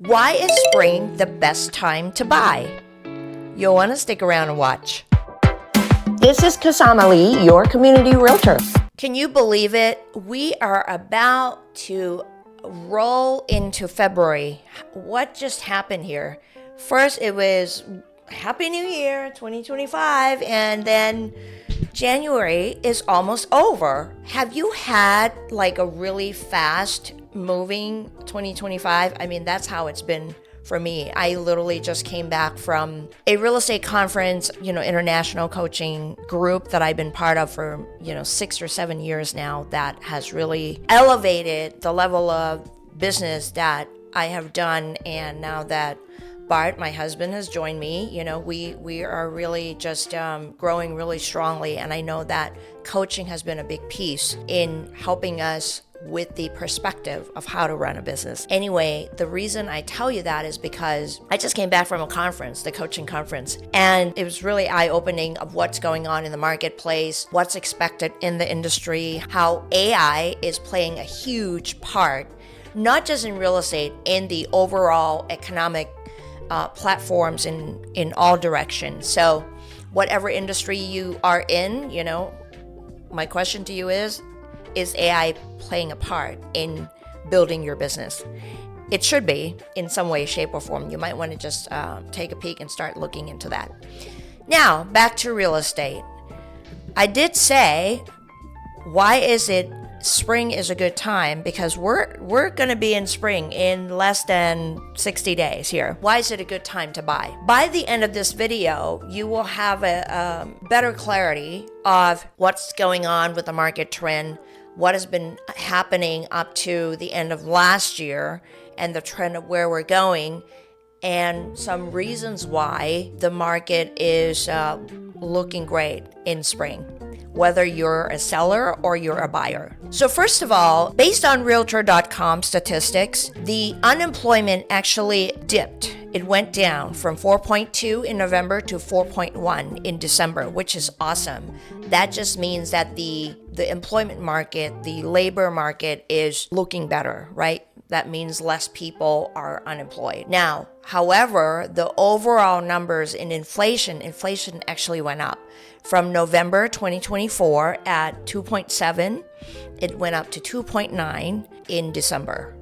Why is spring the best time to buy? You'll want to stick around and watch. This is Kasama Lee, your community realtor. Can you believe it? We are about to roll into February. What just happened here? First, it was Happy New Year 2025, and then January is almost over. Have you had like a really fast moving 2025? I mean, that's how it's been for me. I literally just came back from a real estate conference, international coaching group that I've been part of for, 6 or 7 years now, that has really elevated the level of business that I have done. And now that Bart, my husband, has joined me, we are really just growing really strongly. And I know that coaching has been a big piece in helping us with the perspective of how to run a business. Anyway, the reason I tell you that is because I just came back from a conference, the coaching conference, and it was really eye-opening of what's going on in the marketplace, what's expected in the industry, how AI is playing a huge part, not just in real estate, in the overall economic platforms in all directions. So whatever industry you are in, my question to you is AI playing a part in building your business? It should be in some way, shape, or form. You might want to just take a peek and start looking into that. Now, back to real estate. I did say, why is it spring is a good time? Because we're going to be in spring in less than 60 days here. Why is it a good time to buy? By the end of this video, you will have a better clarity of what's going on with the market trend, what has been happening up to the end of last year, and the trend of where we're going, and some reasons why the market is looking great in spring, whether you're a seller or you're a buyer. So first of all, based on Realtor.com statistics, the unemployment actually dipped. It went down from 4.2 in November to 4.1 in December, which is awesome. That just means that the employment market, the labor market is looking better, right? That means less people are unemployed. Now, however, the overall numbers in inflation actually went up. From November 2024 at 2.7, it went up to 2.9 in December.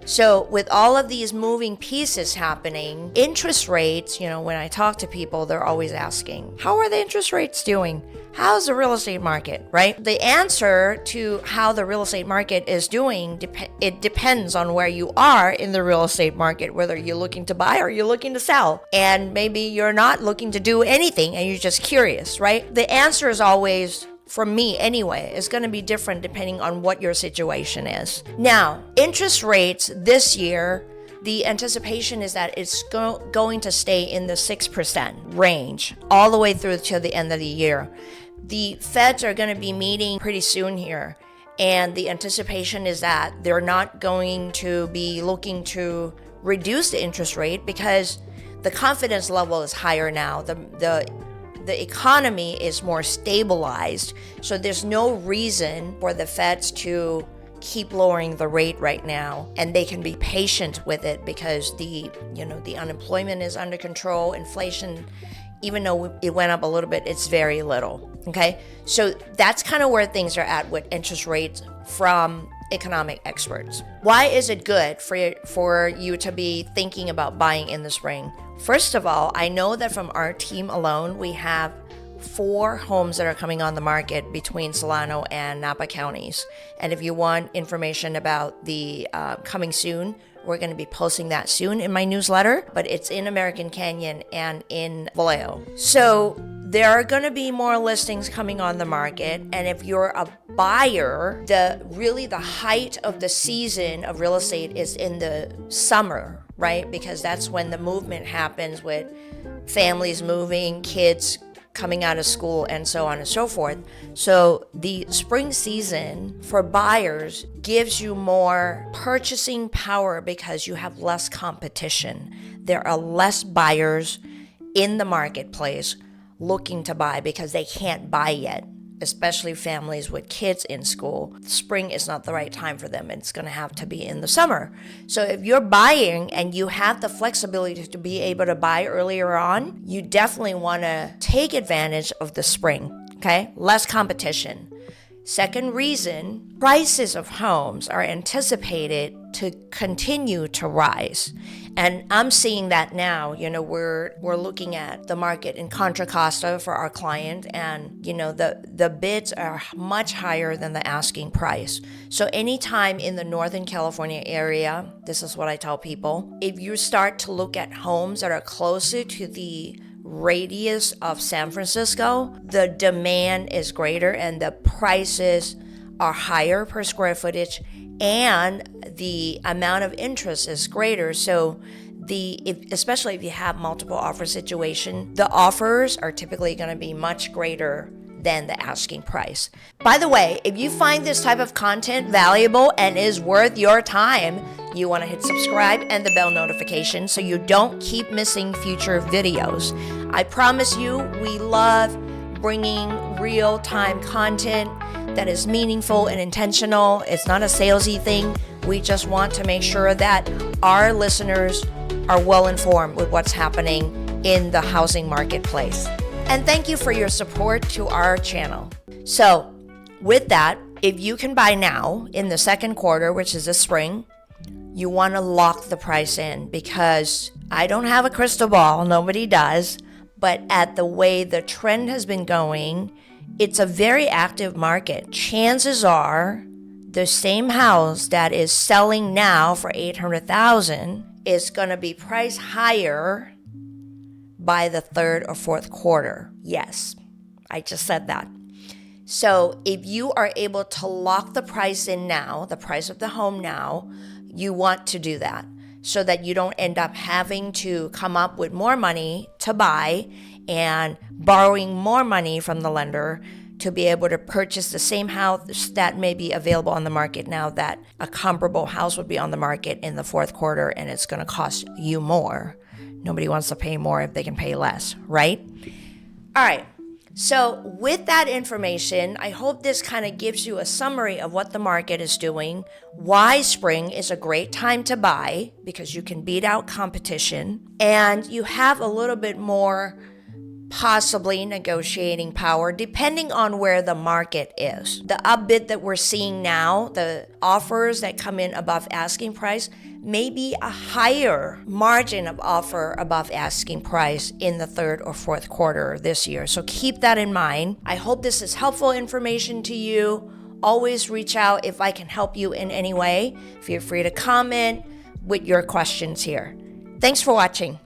So with all of these moving pieces happening, interest rates, when I talk to people, they're always asking, how are the interest rates doing? How's the real estate market, right? The answer to how the real estate market is doing, it depends on where you are in the real estate market, whether you're looking to buy or you're looking to sell. And maybe you're not looking to do anything and you're just curious, right? The answer is always, from me anyway, is going to be different depending on what your situation is. Now, interest rates this year, the anticipation is that it's going to stay in the 6% range all the way through to the end of the year. The Feds are going to be meeting pretty soon here, and the anticipation is that they're not going to be looking to reduce the interest rate because the confidence level is higher now. The economy is more stabilized, so there's no reason for the Feds to keep lowering the rate right now, and they can be patient with it because the unemployment is under control. Inflation, even though it went up a little bit, it's very little. Okay, so that's kind of where things are at with interest rates from economic experts. Why is it good for you to be thinking about buying in the spring? First of all, I know that from our team alone, we have 4 homes that are coming on the market between Solano and Napa counties. And if you want information about the coming soon, we're going to be posting that soon in my newsletter, but it's in American Canyon and in Vallejo. So there are going to be more listings coming on the market. And if you're a buyer, the height of the season of real estate is in the summer, right? Because that's when the movement happens with families moving, kids coming out of school, and so on and so forth. So the spring season for buyers gives you more purchasing power because you have less competition. There are less buyers in the marketplace looking to buy because they can't buy yet. especially families with kids in school, spring is not the right time for them. It's going to have to be in the summer. So if you're buying and you have the flexibility to be able to buy earlier on, you definitely want to take advantage of the spring, okay? Less competition. Second reason, prices of homes are anticipated to continue to rise. And I'm seeing that now. We're looking at the market in Contra Costa for our client, and the bids are much higher than the asking price. So anytime in the Northern California area, this is what I tell people, if you start to look at homes that are closer to the radius of San Francisco, the demand is greater and the prices are higher per square footage, and the amount of interest is greater. So especially if you have multiple offer situation, the offers are typically going to be much greater than the asking price. By the way, if you find this type of content valuable and is worth your time, you want to hit subscribe and the bell notification so you don't keep missing future videos. I promise you, we love bringing real-time content that is meaningful and intentional. It's not a salesy thing. We just want to make sure that our listeners are well informed with what's happening in the housing marketplace. And thank you for your support to our channel. So with that, if you can buy now in the second quarter, which is the spring, you want to lock the price in, because I don't have a crystal ball, nobody does, but at the way the trend has been going, it's a very active market. Chances are the same house that is selling now for $800,000 is going to be priced higher by the third or fourth quarter. Yes, I just said that. So if you are able to lock the price in now, the price of the home now, you want to do that so that you don't end up having to come up with more money to buy and borrowing more money from the lender to be able to purchase the same house that may be available on the market now, that a comparable house would be on the market in the fourth quarter and it's going to cost you more. Nobody wants to pay more if they can pay less, right? All right. So with that information, I hope this kind of gives you a summary of what the market is doing, why spring is a great time to buy, because you can beat out competition, and you have a little bit more possibly negotiating power depending on where the market is. The upbid that we're seeing now, the offers that come in above asking price, may be a higher margin of offer above asking price in the third or fourth quarter this year. So keep that in mind. I hope this is helpful information to you. Always reach out if I can help you in any way. Feel free to comment with your questions here. Thanks for watching.